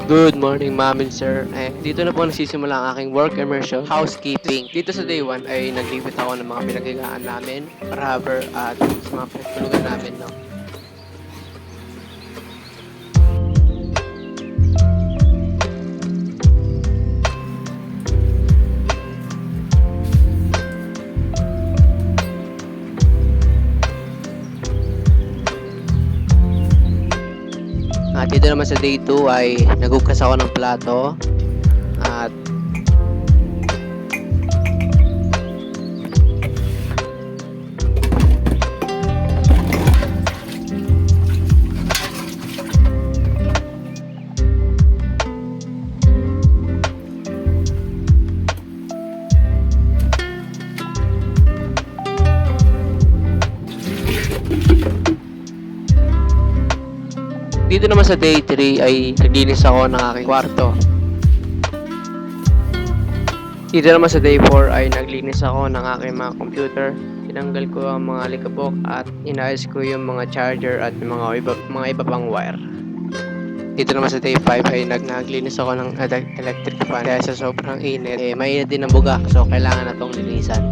Good morning, ma'am and sir. Dito na po nagsisimula ang aking work immersion, housekeeping. Dito sa day 1 ay naglibit ako ng mga pinaghigaan namin, rubber at sa mga pinagtulugan namin, no? At dito naman sa day 2 ay naghugas ako ng plato at dito naman sa day 3 ay naglinis ako ng aking kwarto. Dito naman sa day 4 ay naglinis ako ng aking mga computer. Tinanggal ko ang mga alikabok at inayos ko yung mga charger at yung mga iba pang wire. Dito naman sa day 5 ay naglinis ako ng electric fan dahil sa sobrang init. Mainit din ang buga, so kailangan na itong linisan.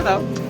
Hello.